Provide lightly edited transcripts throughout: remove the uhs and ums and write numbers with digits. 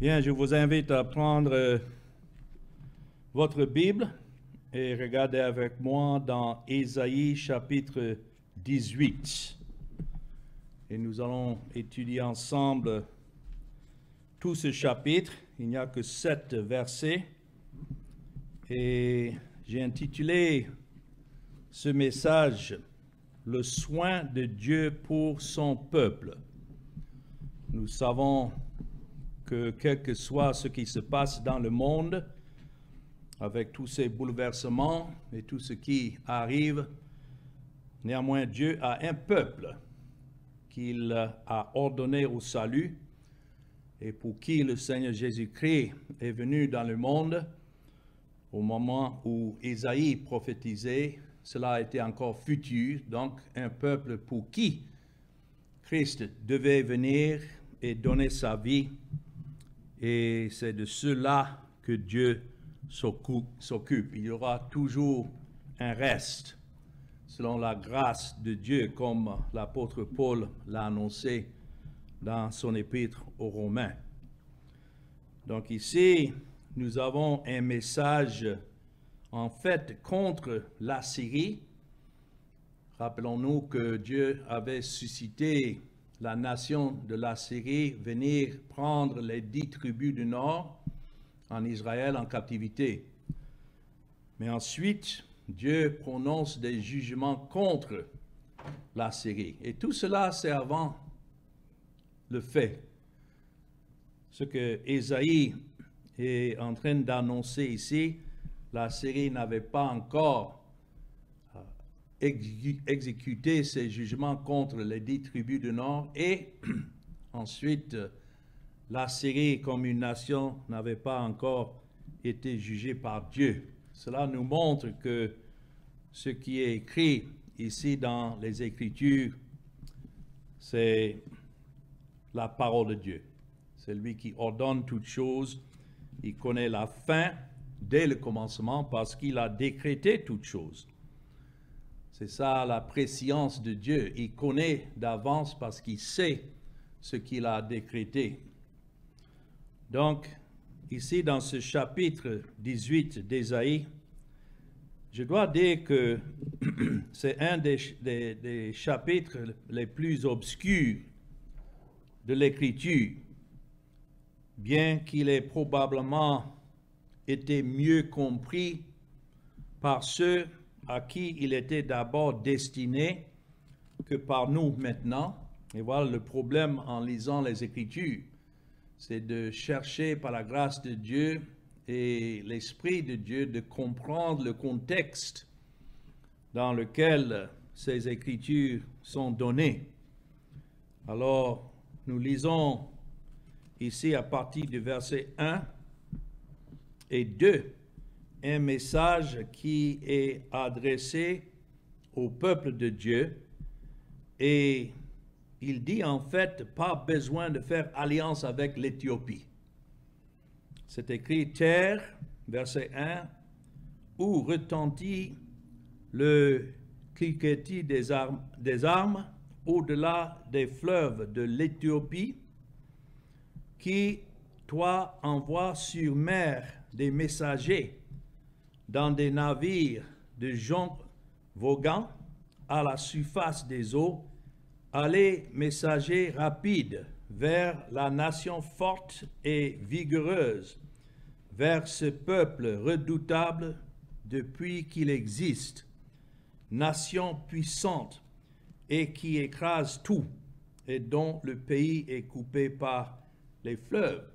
Bien, je vous invite à prendre votre Bible et regarder avec moi dans Ésaïe chapitre 18. Et nous allons étudier ensemble tout ce chapitre. Il n'y a que 7 versets. Et j'ai intitulé ce message « Le soin de Dieu pour son peuple ». Nous savons que quel que soit ce qui se passe dans le monde, avec tous ces bouleversements et tout ce qui arrive, néanmoins Dieu a un peuple qu'il a ordonné au salut et pour qui le Seigneur Jésus-Christ est venu dans le monde au moment où Ésaïe prophétisait. Cela était encore futur, donc un peuple pour qui Christ devait venir et donner sa vie. Et c'est de cela que Dieu s'occupe. Il y aura toujours un reste, selon la grâce de Dieu, comme l'apôtre Paul l'a annoncé dans son épître aux Romains. Donc ici, nous avons un message, en fait, contre l'Assyrie. Rappelons-nous que Dieu avait suscité la nation de l'Assyrie venir prendre les 10 tribus du nord en Israël en captivité. Mais ensuite, Dieu prononce des jugements contre l'Assyrie. Et tout cela, c'est avant le fait. Ce que Ésaïe est en train d'annoncer ici, l'Assyrie n'avait pas encore exécuter ses jugements contre les 10 tribus du Nord, et ensuite l'Assyrie comme une nation n'avait pas encore été jugée par Dieu. Cela nous montre que ce qui est écrit ici dans les Écritures, c'est la parole de Dieu. C'est lui qui ordonne toutes choses. Il connaît la fin dès le commencement parce qu'il a décrété toutes choses. C'est ça la préscience de Dieu. Il connaît d'avance parce qu'il sait ce qu'il a décrété. Donc, ici dans ce chapitre 18 d'Ésaïe, je dois dire que c'est un des chapitres les plus obscurs de l'Écriture, bien qu'il ait probablement été mieux compris par ceux à qui il était d'abord destiné que par nous maintenant. Et voilà le problème en lisant les Écritures, c'est de chercher par la grâce de Dieu et l'Esprit de Dieu de comprendre le contexte dans lequel ces Écritures sont données. Alors, nous lisons ici à partir du verset 1 et 2, un message qui est adressé au peuple de Dieu, et il dit en fait pas besoin de faire alliance avec l'Éthiopie. C'est écrit terre, verset 1, où retentit le cliquetis des armes au-delà des fleuves de l'Éthiopie, qui toi envoie sur mer des messagers dans des navires de gens voguant à la surface des eaux, allez, messagers rapides, vers la nation forte et vigoureuse, vers ce peuple redoutable depuis qu'il existe, nation puissante et qui écrase tout, et dont le pays est coupé par les fleuves.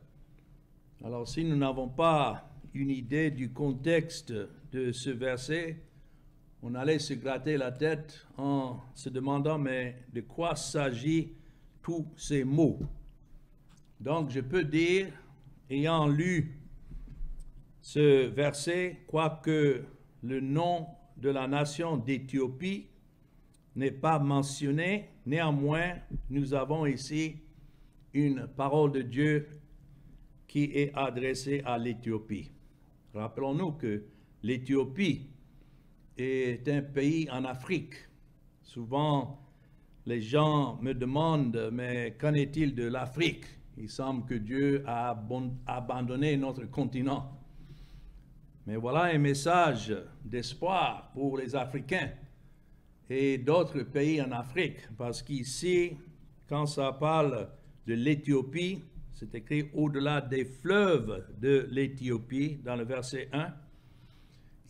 Alors si nous n'avons pas une idée du contexte de ce verset, on allait se gratter la tête en se demandant mais de quoi s'agit tous ces mots. Donc je peux dire, ayant lu ce verset, quoique le nom de la nation d'Éthiopie n'est pas mentionné, néanmoins nous avons ici une parole de Dieu qui est adressée à l'Éthiopie. Rappelons-nous que l'Éthiopie est un pays en Afrique. Souvent, les gens me demandent, mais qu'en est-il de l'Afrique? Il semble que Dieu a abandonné notre continent. Mais voilà un message d'espoir pour les Africains et d'autres pays en Afrique, parce qu'ici, quand ça parle de l'Éthiopie, c'est écrit au-delà des fleuves de l'Éthiopie, dans le verset 1.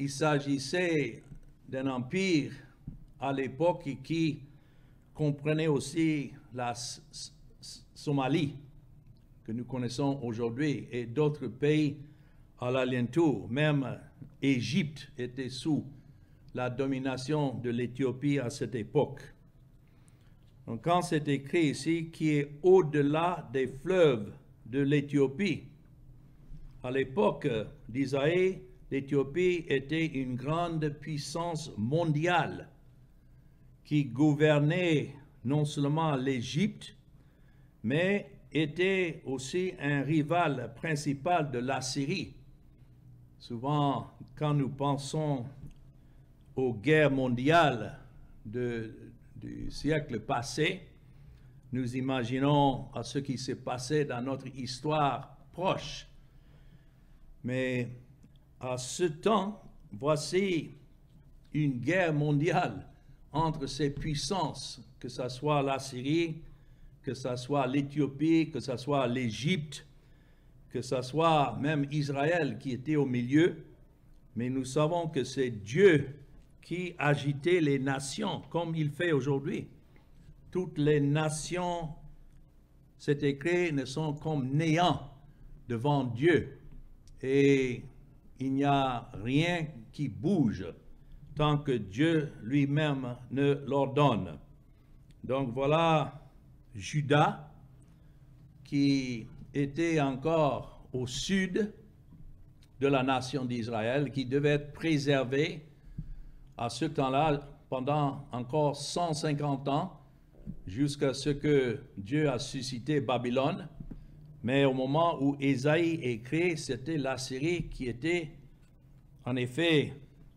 Il s'agissait d'un empire à l'époque qui comprenait aussi la Somalie, que nous connaissons aujourd'hui, et d'autres pays à l'alentour. Même Égypte était sous la domination de l'Éthiopie à cette époque. Donc quand c'est écrit ici, qui est au-delà des fleuves de l'Éthiopie, à l'époque d'Isaïe, l'Éthiopie était une grande puissance mondiale qui gouvernait non seulement l'Égypte, mais était aussi un rival principal de l'Assyrie. Souvent, quand nous pensons aux guerres mondiales du siècle passé, nous imaginons à ce qui s'est passé dans notre histoire proche. Mais à ce temps, voici une guerre mondiale entre ces puissances, que ce soit l'Assyrie, que ce soit l'Éthiopie, que ce soit l'Égypte, que ce soit même Israël qui était au milieu. Mais nous savons que c'est Dieu qui agitait les nations, comme il fait aujourd'hui. Toutes les nations, c'est écrit, ne sont comme néant devant Dieu. Et il n'y a rien qui bouge tant que Dieu lui-même ne l'ordonne. Donc voilà Juda, qui était encore au sud de la nation d'Israël, qui devait être préservé à ce temps-là pendant encore 150 ans, jusqu'à ce que Dieu a suscité Babylone. Mais au moment où Ésaïe écrit, c'était l'Assyrie qui était en effet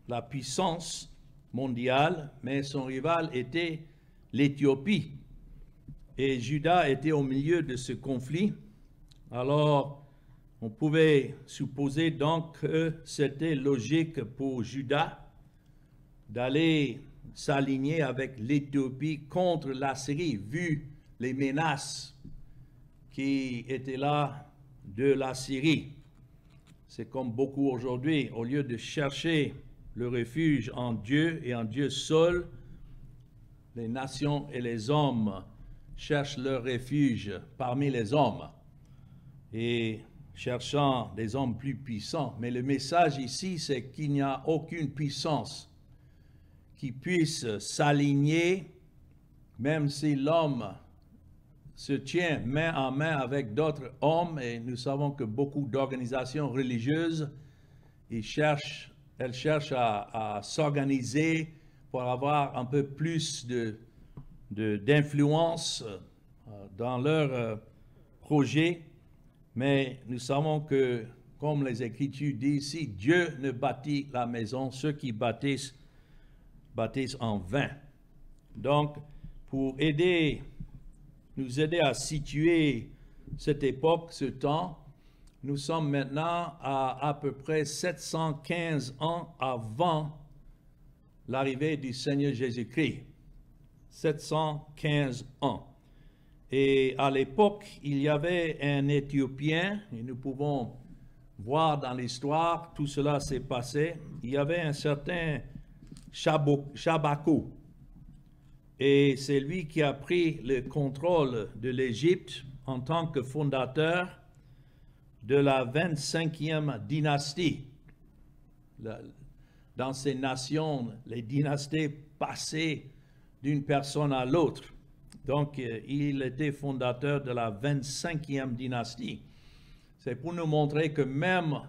la puissance mondiale, mais son rival était l'Éthiopie. Et Juda était au milieu de ce conflit. Alors, on pouvait supposer donc que c'était logique pour Juda d'aller s'aligner avec l'Éthiopie contre l'Assyrie, vu les menaces qui étaient là de l'Assyrie. C'est comme beaucoup aujourd'hui, au lieu de chercher le refuge en Dieu et en Dieu seul, les nations et les hommes cherchent leur refuge parmi les hommes et cherchant des hommes plus puissants. Mais le message ici, c'est qu'il n'y a aucune puissance qui puisse s'aligner, même si l'homme se tient main en main avec d'autres hommes, et nous savons que beaucoup d'organisations religieuses, elles cherchent à s'organiser pour avoir un peu plus d'influence dans leurs projets. Mais nous savons que, comme les Écritures disent ici, Dieu ne bâtit la maison, ceux qui bâtissent en vain. Donc, pour nous aider à situer cette époque, ce temps, nous sommes maintenant à peu près 715 ans avant l'arrivée du Seigneur Jésus-Christ. 715 ans. Et à l'époque, il y avait un Éthiopien, et nous pouvons voir dans l'histoire, tout cela s'est passé. Il y avait un certain Shabako. Et c'est lui qui a pris le contrôle de l'Égypte en tant que fondateur de la 25e dynastie. Dans ces nations, les dynasties passaient d'une personne à l'autre. Donc, il était fondateur de la 25e dynastie. C'est pour nous montrer que même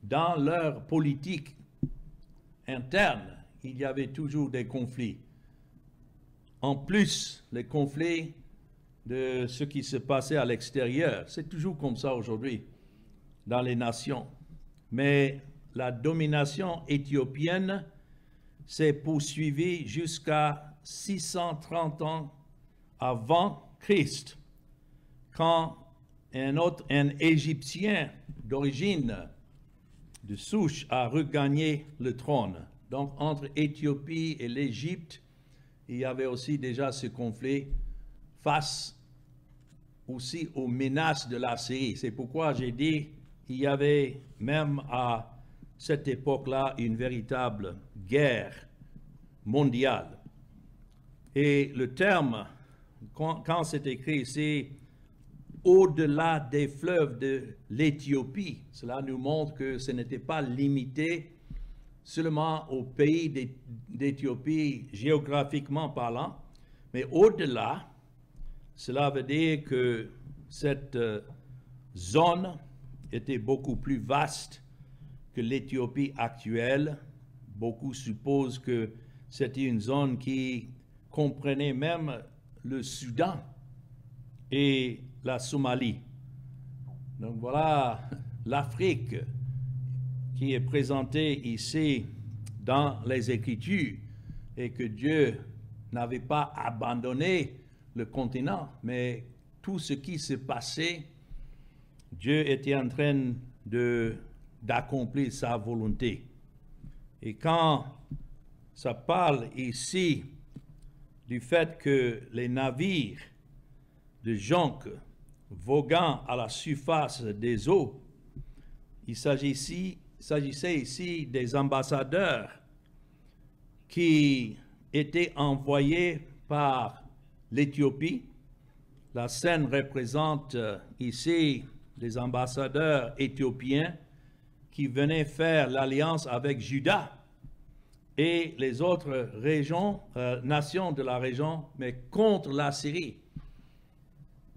dans leur politique interne, il y avait toujours des conflits. En plus, les conflits de ce qui se passait à l'extérieur. C'est toujours comme ça aujourd'hui dans les nations. Mais la domination éthiopienne s'est poursuivie jusqu'à 630 ans avant Christ, quand un Égyptien d'origine, de souche, a regagné le trône. Donc, entre Éthiopie et l'Égypte, il y avait aussi déjà ce conflit face aussi aux menaces de la Syrie. C'est pourquoi j'ai dit qu'il y avait même à cette époque-là une véritable guerre mondiale. Et le terme, quand c'est écrit ici, au-delà des fleuves de l'Éthiopie, cela nous montre que ce n'était pas limité seulement au pays d'Éthiopie géographiquement parlant, mais au-delà, cela veut dire que cette zone était beaucoup plus vaste que l'Éthiopie actuelle. Beaucoup supposent que c'était une zone qui comprenait même le Soudan et la Somalie. Donc voilà l'Afrique qui est présentée ici dans les Écritures, et que Dieu n'avait pas abandonné le continent, mais tout ce qui se passait, Dieu était en train d'accomplir sa volonté. Et quand ça parle ici du fait que les navires de jonques voguant à la surface des eaux, il s'agissait ici des ambassadeurs qui étaient envoyés par l'Éthiopie. La scène représente ici les ambassadeurs éthiopiens qui venaient faire l'alliance avec Juda et les autres nations de la région, mais contre la Syrie.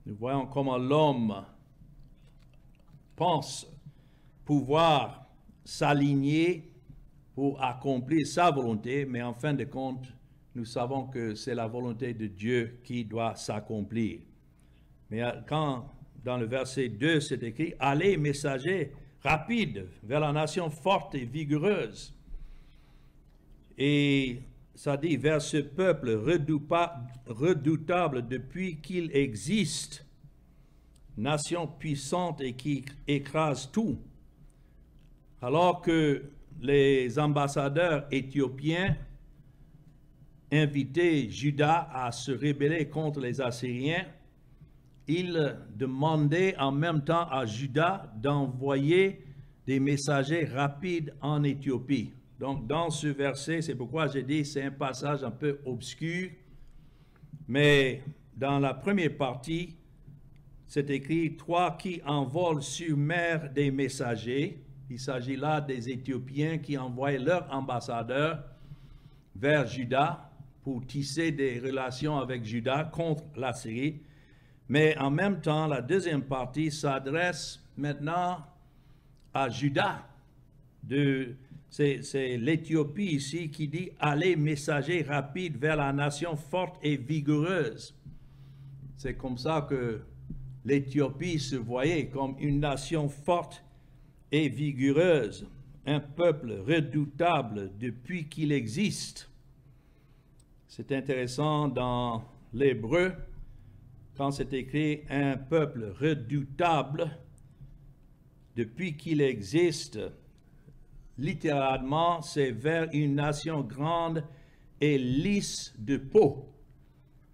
Nous voyons comment l'homme pense pouvoir s'aligner pour accomplir sa volonté, mais en fin de compte, nous savons que c'est la volonté de Dieu qui doit s'accomplir. Mais quand, dans le verset 2, c'est écrit « Allez, messagers, rapides, vers la nation forte et vigoureuse ». Et ça dit « vers ce peuple redoutable depuis qu'il existe, nation puissante et qui écrase tout ». Alors que les ambassadeurs éthiopiens invitaient Juda à se rebeller contre les Assyriens, ils demandaient en même temps à Juda d'envoyer des messagers rapides en Éthiopie. Donc, dans ce verset, c'est pourquoi j'ai dit c'est un passage un peu obscur, mais dans la première partie, c'est écrit « Toi qui envoles sur mer des messagers ». Il s'agit là des Éthiopiens qui envoient leurs ambassadeurs vers Juda pour tisser des relations avec Juda contre la Syrie. Mais en même temps, la deuxième partie s'adresse maintenant à Juda. C'est l'Éthiopie ici qui dit « Allez, messagers rapides vers la nation forte et vigoureuse ». C'est comme ça que l'Éthiopie se voyait comme une nation forte et vigoureuse, un peuple redoutable depuis qu'il existe. C'est intéressant dans l'hébreu, quand c'est écrit un peuple redoutable depuis qu'il existe, littéralement, c'est vers une nation grande et lisse de peau.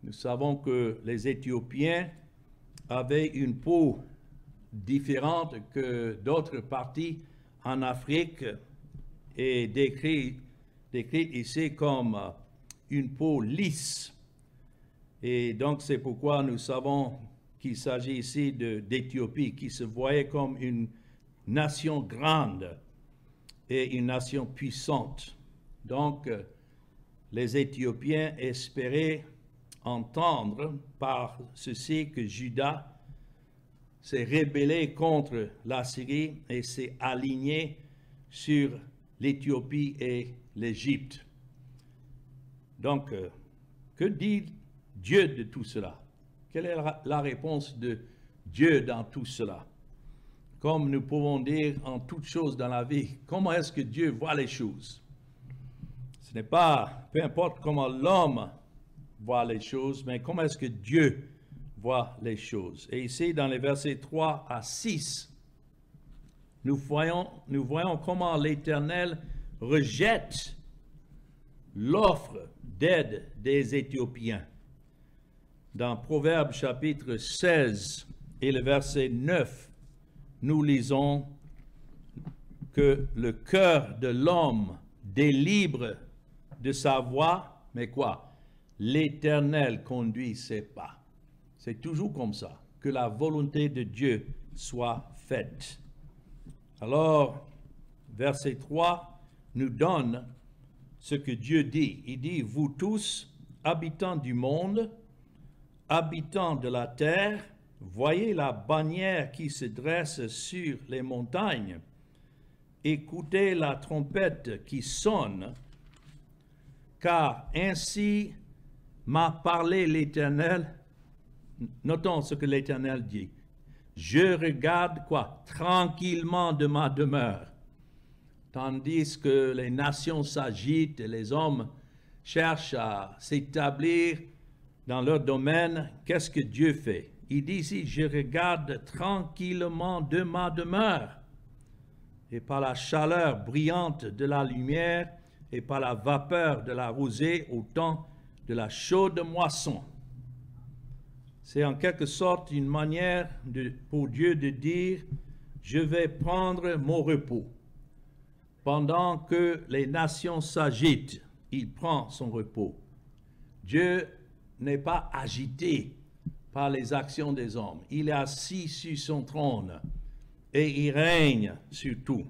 Nous savons que les Éthiopiens avaient une peau différente que d'autres parties en Afrique et décrite ici comme une peau lisse. Et donc c'est pourquoi nous savons qu'il s'agit ici d'Éthiopie qui se voyait comme une nation grande et une nation puissante. Donc les Éthiopiens espéraient entendre par ceci que Juda s'est rébellé contre la Syrie et s'est aligné sur l'Éthiopie et l'Égypte. Donc, que dit Dieu de tout cela? Quelle est la réponse de Dieu dans tout cela? Comme nous pouvons dire en toutes choses dans la vie, comment est-ce que Dieu voit les choses? Ce n'est pas, peu importe comment l'homme voit les choses, mais comment est-ce que Dieu voit voit les choses. Et ici, dans les versets 3 à 6, nous voyons comment l'Éternel rejette l'offre d'aide des Éthiopiens. Dans Proverbes chapitre 16 et le verset 9, nous lisons que le cœur de l'homme délivre de sa voie, mais quoi? L'Éternel conduit ses pas. C'est toujours comme ça, que la volonté de Dieu soit faite. Alors, verset 3 nous donne ce que Dieu dit. Il dit, vous tous, habitants du monde, habitants de la terre, voyez la bannière qui se dresse sur les montagnes. Écoutez la trompette qui sonne, car ainsi m'a parlé l'Éternel. Notons ce que l'Éternel dit. Je regarde quoi? Tranquillement de ma demeure. Tandis que les nations s'agitent et les hommes cherchent à s'établir dans leur domaine, qu'est-ce que Dieu fait? Il dit ici, je regarde tranquillement de ma demeure. Et par la chaleur brillante de la lumière et par la vapeur de la rosée au temps de la chaude moisson. C'est en quelque sorte une manière pour Dieu de dire, je vais prendre mon repos. Pendant que les nations s'agitent, il prend son repos. Dieu n'est pas agité par les actions des hommes. Il est assis sur son trône et il règne sur tout.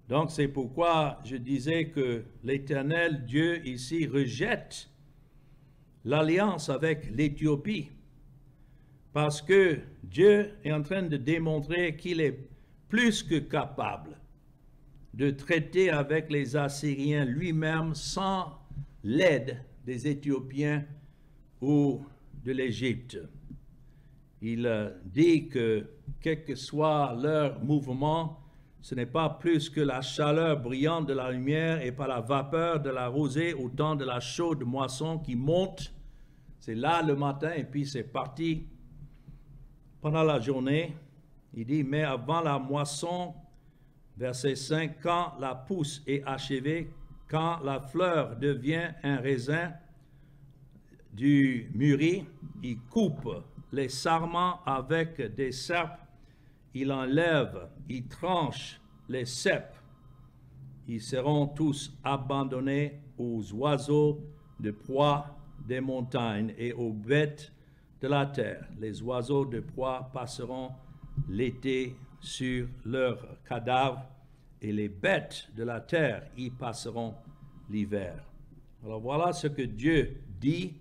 Donc c'est pourquoi je disais que l'Éternel Dieu ici rejette l'alliance avec l'Éthiopie. Parce que Dieu est en train de démontrer qu'il est plus que capable de traiter avec les Assyriens lui-même sans l'aide des Éthiopiens ou de l'Égypte. Il dit que quel que soit leur mouvement, ce n'est pas plus que la chaleur brillante de la lumière et par la vapeur de la rosée au temps de la chaude moisson qui monte. C'est là le matin et puis c'est parti pendant la journée. Il dit, mais avant la moisson, verset 5, quand la pousse est achevée, quand la fleur devient un raisin du mûri, il coupe les sarments avec des serpes, il enlève, il tranche les cèpes. Ils seront tous abandonnés aux oiseaux de proie des montagnes et aux bêtes de la terre. Les oiseaux de proie passeront l'été sur leurs cadavres et les bêtes de la terre y passeront l'hiver. Alors voilà ce que Dieu dit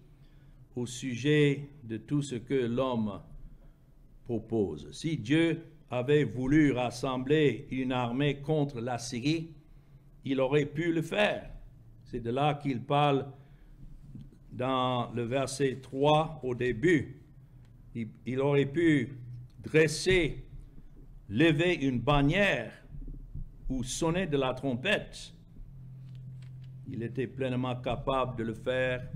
au sujet de tout ce que l'homme propose. Si Dieu avait voulu rassembler une armée contre la Syrie, il aurait pu le faire. C'est de là qu'il parle dans le verset 3 au début. Il aurait pu dresser, lever une bannière ou sonner de la trompette. Il était pleinement capable de le faire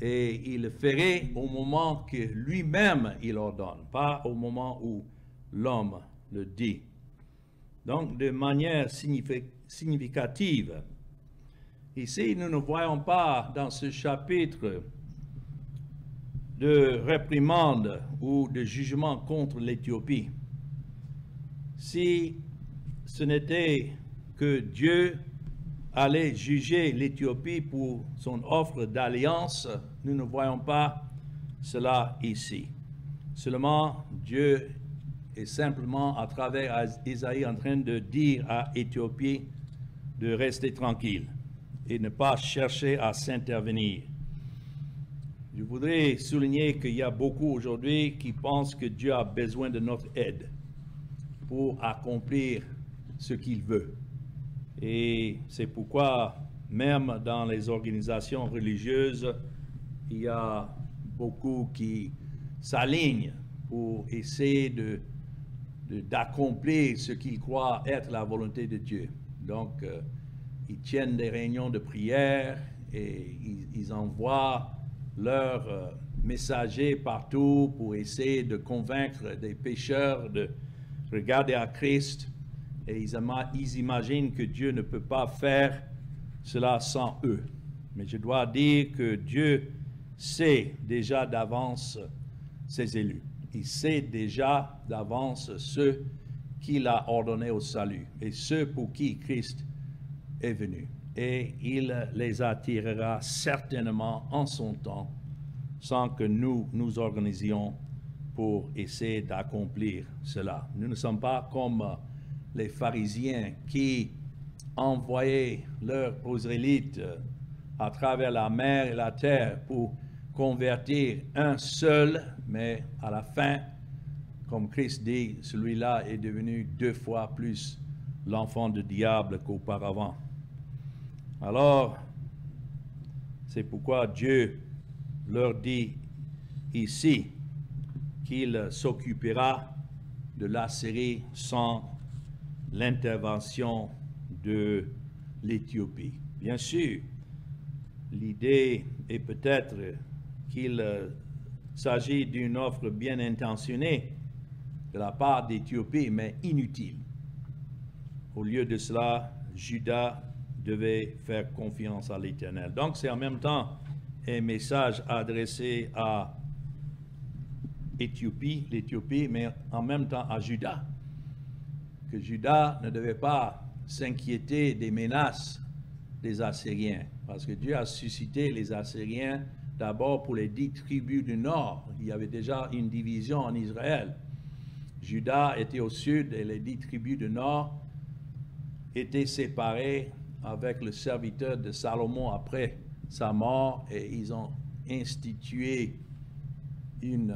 et il le ferait au moment que lui-même il ordonne, pas au moment où l'homme le dit. Donc, de manière significative, ici, nous ne voyons pas dans ce chapitre de réprimande ou de jugement contre l'Éthiopie. Si ce n'était que Dieu allait juger l'Éthiopie pour son offre d'alliance, nous ne voyons pas cela ici. Seulement, Dieu est simplement, à travers Isaïe, en train de dire à l'Éthiopie de rester tranquille et ne pas chercher à s'intervenir. Je voudrais souligner qu'il y a beaucoup aujourd'hui qui pensent que Dieu a besoin de notre aide pour accomplir ce qu'il veut. Et c'est pourquoi, même dans les organisations religieuses, il y a beaucoup qui s'alignent pour essayer d'accomplir ce qu'ils croient être la volonté de Dieu. Donc, ils tiennent des réunions de prière et ils envoient leurs messagers partout pour essayer de convaincre des pécheurs de regarder à Christ. Et ils imaginent que Dieu ne peut pas faire cela sans eux. Mais je dois dire que Dieu sait déjà d'avance ses élus. Il sait déjà d'avance ceux qu'il a ordonnés au salut et ceux pour qui Christ est venu. Et il les attirera certainement en son temps sans que nous nous organisions pour essayer d'accomplir cela. Nous ne sommes pas comme les pharisiens qui envoyaient leurs prosélytes à travers la mer et la terre pour convertir un seul, mais à la fin, comme Christ dit, celui-là est devenu 2 fois plus l'enfant du diable qu'auparavant. Alors, c'est pourquoi Dieu leur dit ici qu'il s'occupera de la Syrie sans l'intervention de l'Éthiopie. Bien sûr, l'idée est peut-être qu'il s'agit d'une offre bien intentionnée de la part d'Éthiopie, mais inutile. Au lieu de cela, Juda devait faire confiance à l'Éternel. Donc, c'est en même temps un message adressé à l'Éthiopie, mais en même temps à Juda. Que Juda ne devait pas s'inquiéter des menaces des Assyriens, parce que Dieu a suscité les Assyriens d'abord pour les 10 tribus du nord. Il y avait déjà une division en Israël. Juda était au sud et les 10 tribus du nord étaient séparées avec le serviteur de Salomon après sa mort, et ils ont institué une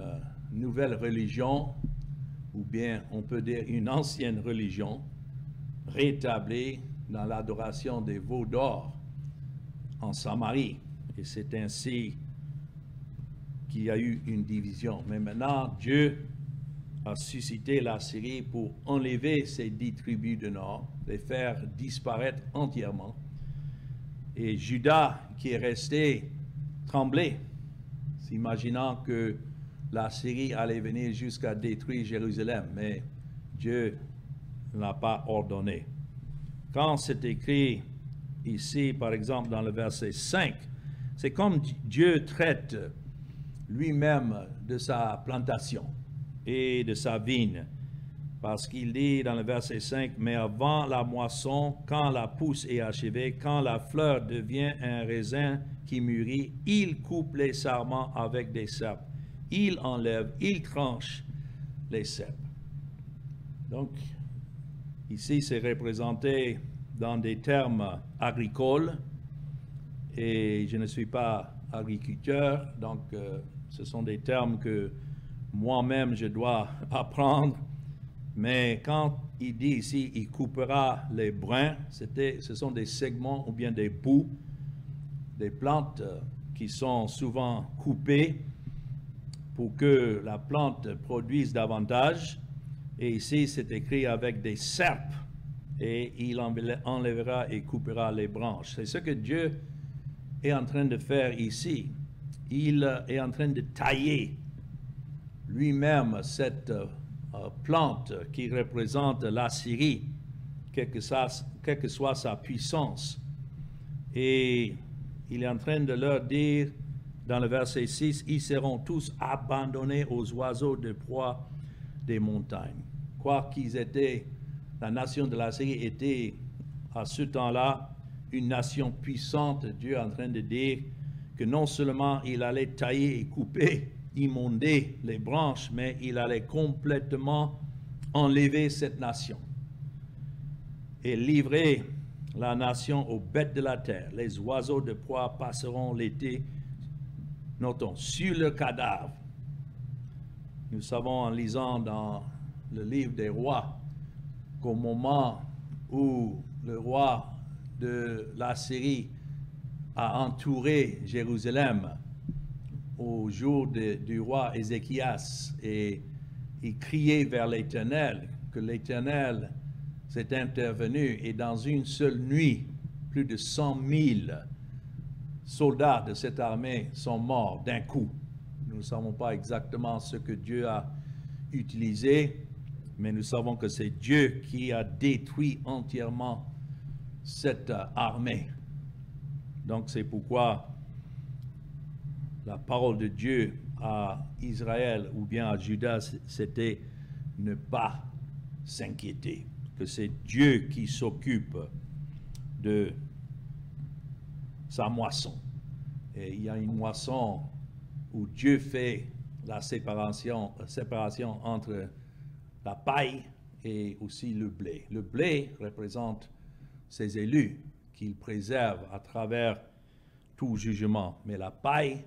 nouvelle religion, ou bien on peut dire une ancienne religion, rétablie dans l'adoration des veaux d'or en Samarie. Et c'est ainsi qu'il y a eu une division. Mais maintenant, Dieu a suscité la Syrie pour enlever ces 10 tribus du nord, les faire disparaître entièrement. Et Juda, qui est resté, tremblait, s'imaginant que la Syrie allait venir jusqu'à détruire Jérusalem, mais Dieu ne l'a pas ordonné. Quand c'est écrit ici, par exemple, dans le verset 5, c'est comme Dieu traite lui-même de sa plantation et de sa vigne. Parce qu'il dit dans le verset 5, « Mais avant la moisson, quand la pousse est achevée, quand la fleur devient un raisin qui mûrit, il coupe les sarments avec des ceps. Il enlève, il tranche les ceps. » Donc, ici, c'est représenté dans des termes agricoles. Et je ne suis pas agriculteur, donc ce sont des termes que moi-même je dois apprendre. Mais quand il dit ici, il coupera les brins, ce sont des segments ou bien des bouts, des plantes qui sont souvent coupées pour que la plante produise davantage. Et ici, c'est écrit avec des serpes, et il enlèvera et coupera les branches. C'est ce que Dieu est en train de faire ici. Il est en train de tailler lui-même cette plante qui représente la Syrie, quelle que soit sa puissance. Et il est en train de leur dire, dans le verset 6, « Ils seront tous abandonnés aux oiseaux de proie des montagnes. » Quoi qu'ils étaient, la nation de la Syrie était à ce temps-là une nation puissante. Dieu est en train de dire que non seulement il allait tailler et couper, immonder les branches, mais il allait complètement enlever cette nation et livrer la nation aux bêtes de la terre. Les oiseaux de proie passeront l'été, notons, sur le cadavre. Nous savons en lisant dans le livre des rois qu'au moment où le roi de la Syrie a entouré Jérusalem au jour du roi Ézéchias, et il criait vers l'Éternel, que l'Éternel s'est intervenu, et dans une seule nuit, plus de 100 000 soldats de cette armée sont morts d'un coup. Nous ne savons pas exactement ce que Dieu a utilisé, mais nous savons que c'est Dieu qui a détruit entièrement cette armée. Donc c'est pourquoi la parole de Dieu à Israël ou bien à Judas, c'était ne pas s'inquiéter, que c'est Dieu qui s'occupe de sa moisson. Et il y a une moisson où Dieu fait la séparation entre la paille et aussi le blé. Le blé représente ses élus qu'il préserve à travers tout jugement, mais la paille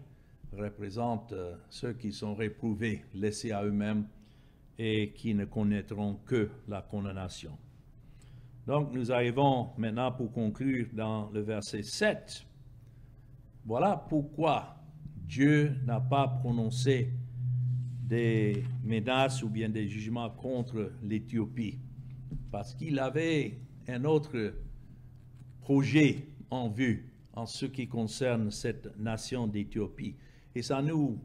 représente ceux qui sont réprouvés, laissés à eux-mêmes et qui ne connaîtront que la condamnation. Donc nous arrivons maintenant pour conclure dans le verset 7. Voilà pourquoi Dieu n'a pas prononcé des menaces ou bien des jugements contre l'Éthiopie, parce qu'il avait un autre projet en vue en ce qui concerne cette nation d'Éthiopie. Et ça nous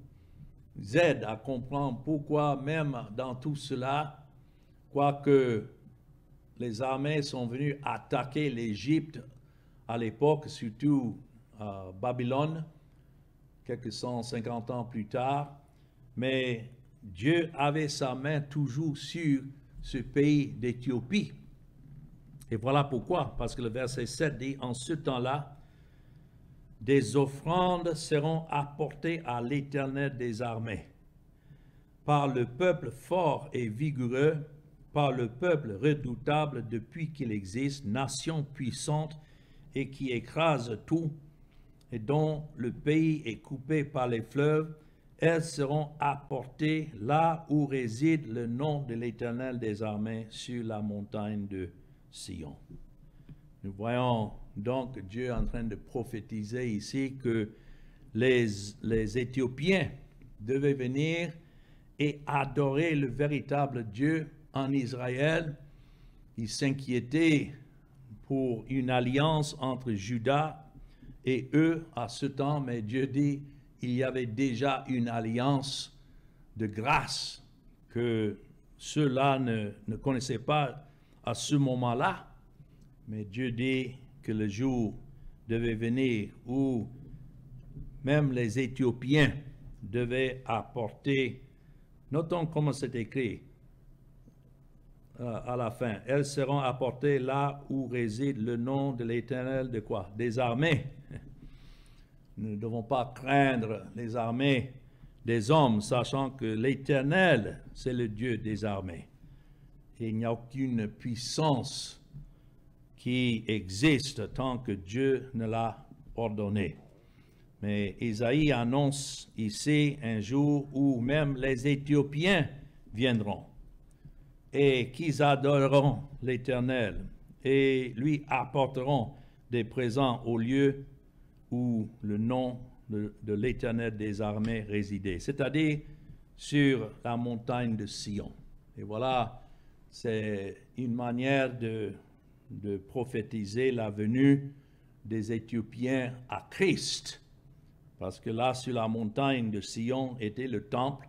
aide à comprendre pourquoi même dans tout cela, quoique les armées sont venues attaquer l'Égypte à l'époque, surtout à Babylone, quelques 150 ans plus tard, mais Dieu avait sa main toujours sur ce pays d'Éthiopie. Et voilà pourquoi, parce que le verset 7 dit, en ce temps-là, des offrandes seront apportées à l'Éternel des armées, par le peuple fort et vigoureux, par le peuple redoutable depuis qu'il existe, nation puissante et qui écrase tout, et dont le pays est coupé par les fleuves. Elles seront apportées là où réside le nom de l'Éternel des armées, sur la montagne de Sion. Nous voyons donc Dieu en train de prophétiser ici que les Éthiopiens devaient venir et adorer le véritable Dieu en Israël. Ils s'inquiétaient pour une alliance entre Juda et eux à ce temps, mais Dieu dit il y avait déjà une alliance de grâce que ceux-là ne connaissaient pas à ce moment-là. Mais Dieu dit que le jour devait venir où même les Éthiopiens devaient apporter, notons comment c'est écrit à la fin, elles seront apportées là où réside le nom de l'Éternel de quoi? Des armées. Nous ne devons pas craindre les armées des hommes, sachant que l'Éternel, c'est le Dieu des armées. Et il n'y a aucune puissance qui existe tant que Dieu ne l'a ordonné. Mais Isaïe annonce ici un jour où même les Éthiopiens viendront et qu'ils adoreront l'Éternel et lui apporteront des présents au lieu où le nom de l'Éternel des armées résidait, c'est-à-dire sur la montagne de Sion. Et voilà, c'est une manière de prophétiser la venue des Éthiopiens à Christ. Parce que là, sur la montagne de Sion, était le temple,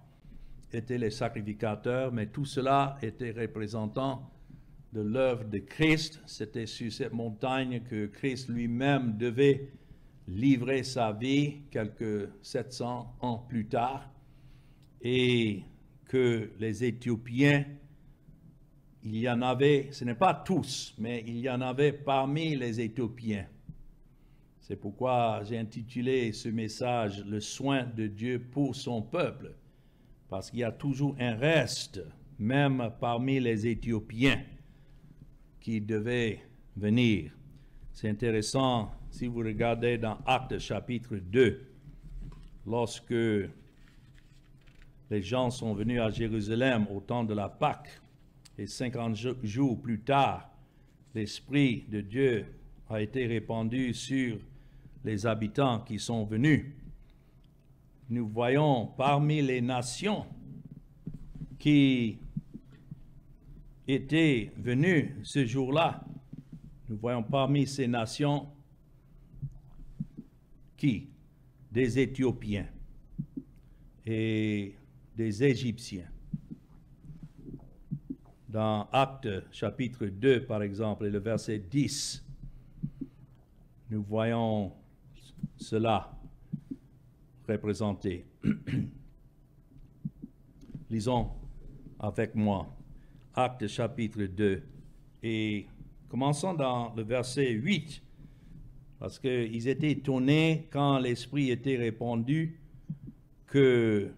étaient les sacrificateurs, mais tout cela était représentant de l'œuvre de Christ. C'était sur cette montagne que Christ lui-même devait livrer sa vie quelques 700 ans plus tard, et que les Éthiopiens, il y en avait, ce n'est pas tous, mais il y en avait parmi les Éthiopiens. C'est pourquoi j'ai intitulé ce message « Le soin de Dieu pour son peuple », parce qu'il y a toujours un reste, même parmi les Éthiopiens, qui devait venir. C'est intéressant, si vous regardez dans Actes chapitre 2, lorsque les gens sont venus à Jérusalem au temps de la Pâque, et 50 jours plus tard, l'Esprit de Dieu a été répandu sur les habitants qui sont venus. Nous voyons parmi les nations qui étaient venues ce jour-là, nous voyons parmi ces nations qui? Des Éthiopiens. et des Égyptiens. Dans Actes chapitre 2, par exemple, et le verset 10, nous voyons cela représenté. Lisons avec moi Actes chapitre 2 et commençons dans le verset 8, parce qu'ils étaient étonnés quand l'Esprit était répandu que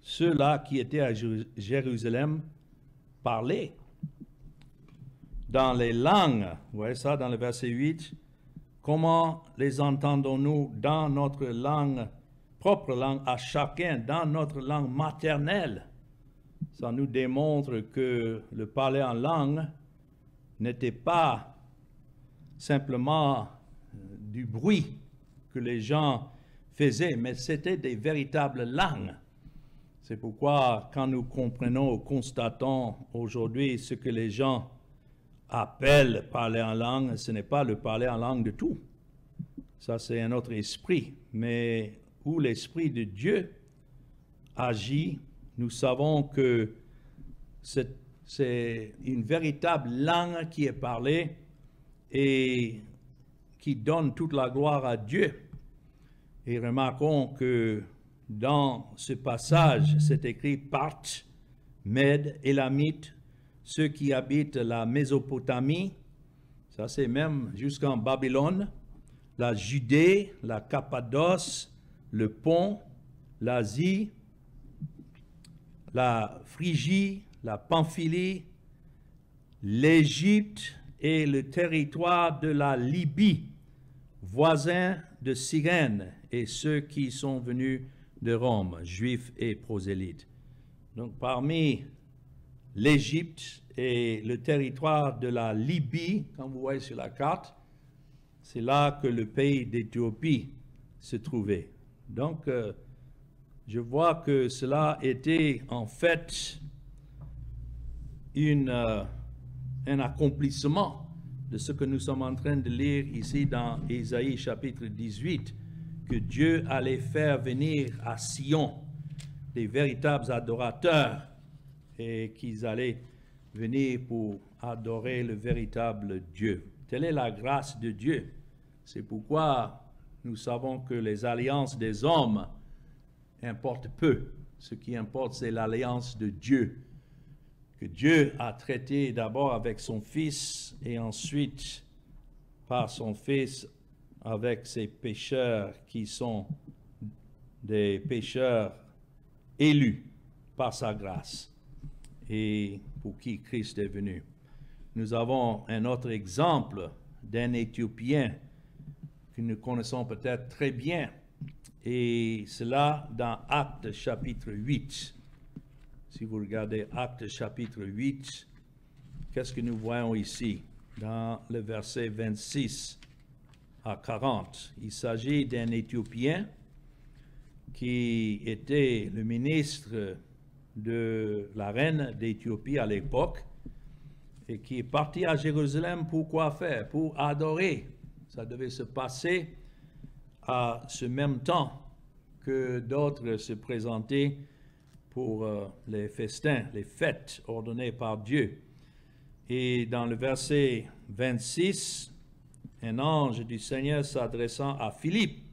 ceux-là qui étaient à Jérusalem parlaient dans les langues. Vous voyez ça dans le verset 8. Comment les entendons-nous dans notre langue, propre langue à chacun, dans notre langue maternelle? Ça nous démontre que le parler en langue n'était pas simplement du bruit que les gens faisaient, mais c'était des véritables langues. C'est pourquoi quand nous comprenons ou constatons aujourd'hui ce que les gens appellent parler en langue, ce n'est pas le parler en langue de tout. Ça, c'est un autre esprit. Mais où l'Esprit de Dieu agit, nous savons que c'est une véritable langue qui est parlée et qui donne toute la gloire à Dieu. Et remarquons que dans ce passage, c'est écrit Parthes, Mèdes, Élamites, ceux qui habitent la Mésopotamie, ça c'est même jusqu'en Babylone, la Judée, la Cappadoce, le Pont, l'Asie, la Phrygie, la Pamphylie, l'Égypte et le territoire de la Libye, voisins de Cyrène, et ceux qui sont venus de Rome, juifs et prosélytes. Donc parmi l'Égypte et le territoire de la Libye, comme vous voyez sur la carte, c'est là que le pays d'Éthiopie se trouvait. Donc je vois que cela était en fait un accomplissement de ce que nous sommes en train de lire ici dans Ésaïe chapitre 18, que Dieu allait faire venir à Sion des véritables adorateurs et qu'ils allaient venir pour adorer le véritable Dieu. Telle est la grâce de Dieu. C'est pourquoi nous savons que les alliances des hommes importent peu. Ce qui importe, c'est l'alliance de Dieu, que Dieu a traité d'abord avec son Fils et ensuite par son Fils avec ses pécheurs qui sont des pécheurs élus par sa grâce et pour qui Christ est venu. Nous avons un autre exemple d'un Éthiopien que nous connaissons peut-être très bien, et cela dans Actes chapitre 8. Si vous regardez Actes chapitre 8, qu'est-ce que nous voyons ici dans le verset 26 à 40? Il s'agit d'un Éthiopien qui était le ministre de la reine d'Éthiopie à l'époque et qui est parti à Jérusalem pour quoi faire? Pour adorer. Ça devait se passer à ce même temps que d'autres se présentaient pour les festins, les fêtes ordonnées par Dieu. Et dans le verset 26, un ange du Seigneur s'adressant à Philippe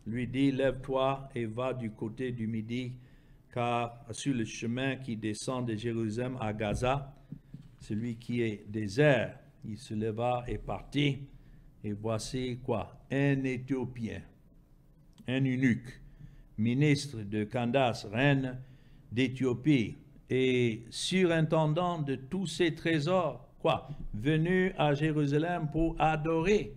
lui dit « Lève-toi et va du côté du Midi, car sur le chemin qui descend de Jérusalem à Gaza, celui qui est désert, il se leva et partit. Et voici quoi? Un Éthiopien, un eunuque, ministre de Candace, reine d'Éthiopie, et surintendant de tous ses trésors, quoi? Venu à Jérusalem pour adorer.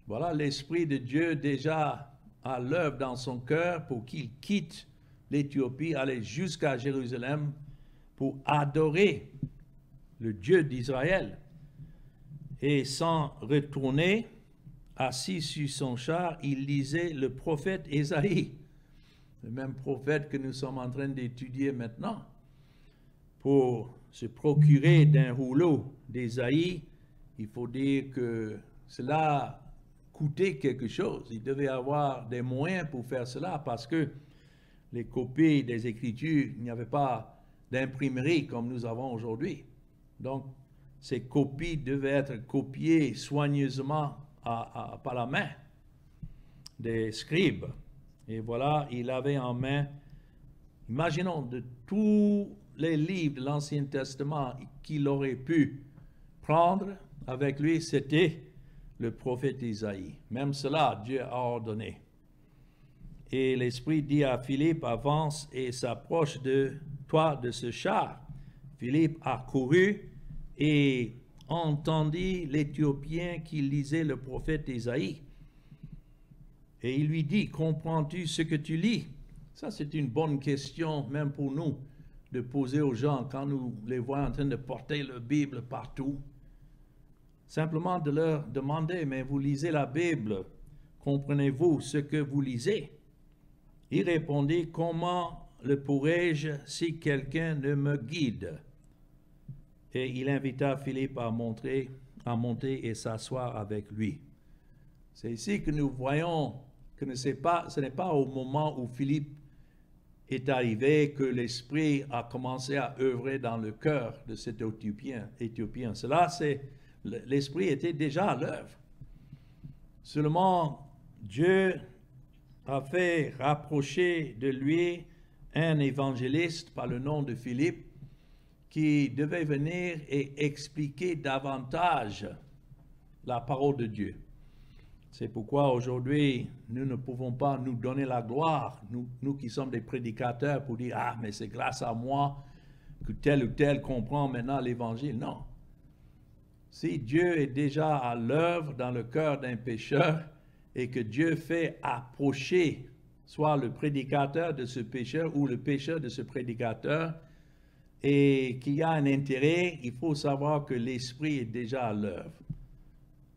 Voilà l'Esprit de Dieu déjà à l'œuvre dans son cœur pour qu'il quitte l'Éthiopie, aller jusqu'à Jérusalem pour adorer le Dieu d'Israël. Et sans retourner, assis sur son char, il lisait le prophète Ésaïe, le même prophète que nous sommes en train d'étudier maintenant. Pour se procurer d'un rouleau d'Ésaïe, il faut dire que cela coûtait quelque chose. Il devait avoir des moyens pour faire cela parce que les copies des Écritures, il n'y avait pas d'imprimerie comme nous avons aujourd'hui. Donc, ces copies devaient être copiées soigneusement par la main des scribes. Et voilà, il avait en main, imaginons, de tous les livres de l'Ancien Testament qu'il aurait pu prendre avec lui, c'était le prophète Isaïe. Même cela, Dieu a ordonné. Et l'Esprit dit à Philippe, avance et s'approche de toi de ce char. Philippe a couru et entendit l'Éthiopien qui lisait le prophète Isaïe. Et il lui dit, comprends-tu ce que tu lis? Ça, c'est une bonne question, même pour nous, de poser aux gens quand nous les voyons en train de porter la Bible partout. Simplement de leur demander, mais vous lisez la Bible, comprenez-vous ce que vous lisez? Il répondit, comment le pourrais-je si quelqu'un ne me guide? Et il invita Philippe à monter et s'asseoir avec lui. C'est ici que nous voyons que ce n'est pas au moment où Philippe est arrivé que l'Esprit a commencé à œuvrer dans le cœur de cet Éthiopien. Cela, l'Esprit était déjà à l'œuvre. Seulement, Dieu a fait rapprocher de lui un évangéliste par le nom de Philippe qui devait venir et expliquer davantage la parole de Dieu. C'est pourquoi aujourd'hui, nous ne pouvons pas nous donner la gloire, nous qui sommes des prédicateurs, pour dire « Ah, mais c'est grâce à moi que tel ou tel comprend maintenant l'Évangile. » Non. Si Dieu est déjà à l'œuvre dans le cœur d'un pécheur et que Dieu fait approcher soit le prédicateur de ce pécheur ou le pécheur de ce prédicateur, et qu'il y a un intérêt, il faut savoir que l'Esprit est déjà à l'œuvre.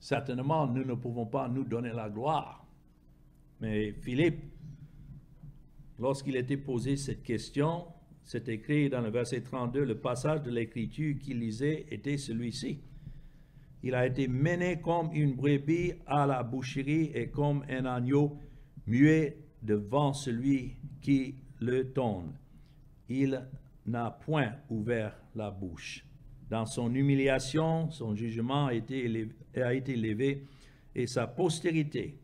Certainement, nous ne pouvons pas nous donner la gloire. Mais Philippe, lorsqu'il était posé cette question, c'est écrit dans le verset 32, le passage de l'Écriture qu'il lisait était celui-ci. Il a été mené comme une brebis à la boucherie et comme un agneau muet devant celui qui le tond. Il n'a point ouvert la bouche. Dans son humiliation, son jugement a été élevé et sa postérité,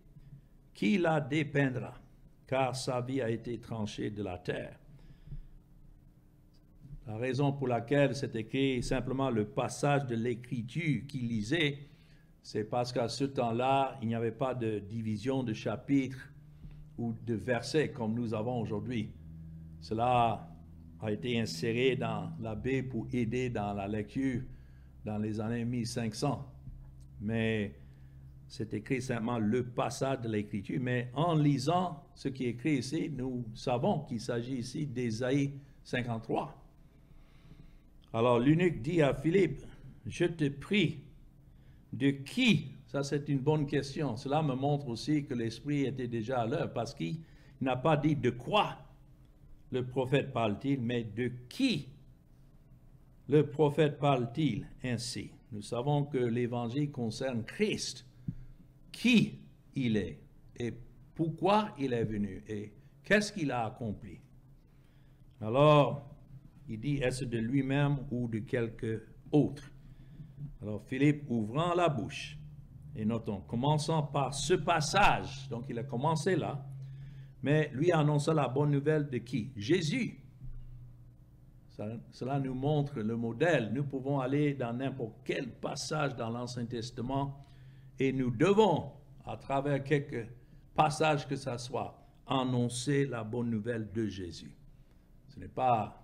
qui la dépeindra, car sa vie a été tranchée de la terre. La raison pour laquelle c'est écrit simplement le passage de l'Écriture qu'il lisait, c'est parce qu'à ce temps-là, il n'y avait pas de division de chapitres ou de versets comme nous avons aujourd'hui. Cela a été inséré dans la Bible pour aider dans la lecture dans les années 1500. Mais c'est écrit simplement le passage de l'Écriture. Mais en lisant ce qui est écrit ici, nous savons qu'il s'agit ici d'Ésaïe 53. Alors l'eunuque dit à Philippe, je te prie, de qui? Ça c'est une bonne question. Cela me montre aussi que l'Esprit était déjà à l'œuvre parce qu'il n'a pas dit de quoi le prophète parle-t-il, mais de qui le prophète parle-t-il ainsi? Nous savons que l'Évangile concerne Christ, qui il est et pourquoi il est venu et qu'est-ce qu'il a accompli. Alors, il dit, est-ce de lui-même ou de quelque autre? Alors, Philippe ouvrant la bouche, et notons, commençant par ce passage, donc il a commencé là, mais lui annonça la bonne nouvelle de qui? Jésus. Cela nous montre le modèle. Nous pouvons aller dans n'importe quel passage dans l'Ancien Testament et nous devons, à travers quelques passages que ce soit, annoncer la bonne nouvelle de Jésus. Ce n'est pas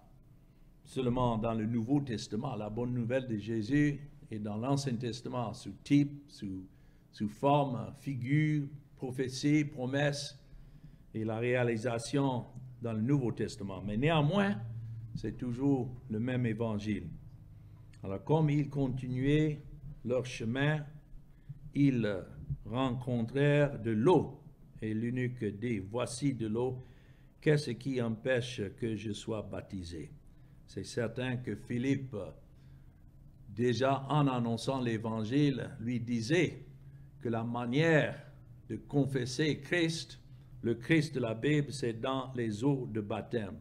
seulement dans le Nouveau Testament. La bonne nouvelle de Jésus est dans l'Ancien Testament sous type, sous forme, figure, prophétie, promesse et la réalisation dans le Nouveau Testament. Mais néanmoins, c'est toujours le même évangile. Alors, comme ils continuaient leur chemin, ils rencontrèrent de l'eau. Et l'eunuque dit, voici de l'eau, qu'est-ce qui empêche que je sois baptisé? C'est certain que Philippe, déjà en annonçant l'évangile, lui disait que la manière de confesser Christ le Christ de la Bible, c'est dans les eaux de baptême.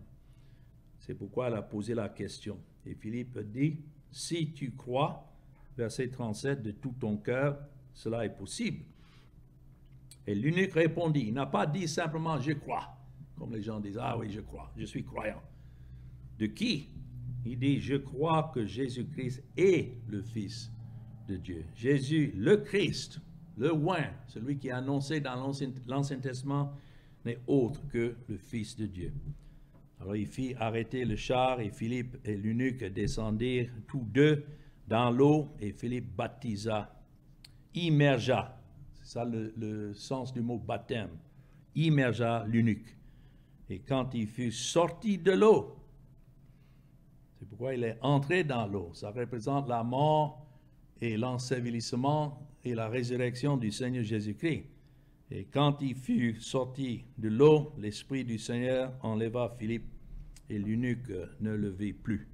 C'est pourquoi elle a posé la question. Et Philippe dit, si tu crois, verset 37, de tout ton cœur, cela est possible. Et l'eunuque répondit, il n'a pas dit simplement je crois, comme les gens disent, ah oui, je crois, je suis croyant. De qui? Il dit, je crois que Jésus-Christ est le Fils de Dieu. Jésus, le Christ, le oint, celui qui est annoncé dans l'Ancien Testament, n'est autre que le Fils de Dieu. Alors il fit arrêter le char et Philippe et l'eunuque descendirent tous deux dans l'eau et Philippe baptisa, immergea, c'est ça le sens du mot baptême, immergea l'eunuque. Et quand il fut sorti de l'eau, c'est pourquoi il est entré dans l'eau, ça représente la mort et l'ensevelissement et la résurrection du Seigneur Jésus-Christ. Et quand il fut sorti de l'eau, l'Esprit du Seigneur enleva Philippe et l'eunuque ne le vit plus,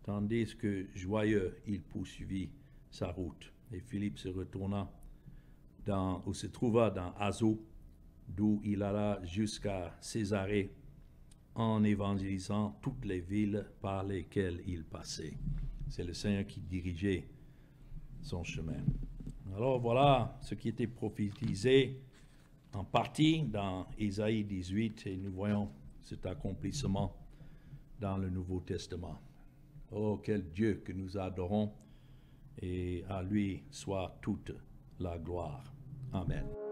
tandis que joyeux, il poursuivit sa route. Et Philippe se retourna se trouva dans Azo, d'où il alla jusqu'à Césarée, en évangélisant toutes les villes par lesquelles il passait. C'est le Seigneur qui dirigeait son chemin. Alors voilà ce qui était prophétisé en partie dans Ésaïe 18 et nous voyons cet accomplissement dans le Nouveau Testament. Oh, quel Dieu que nous adorons et à lui soit toute la gloire. Amen.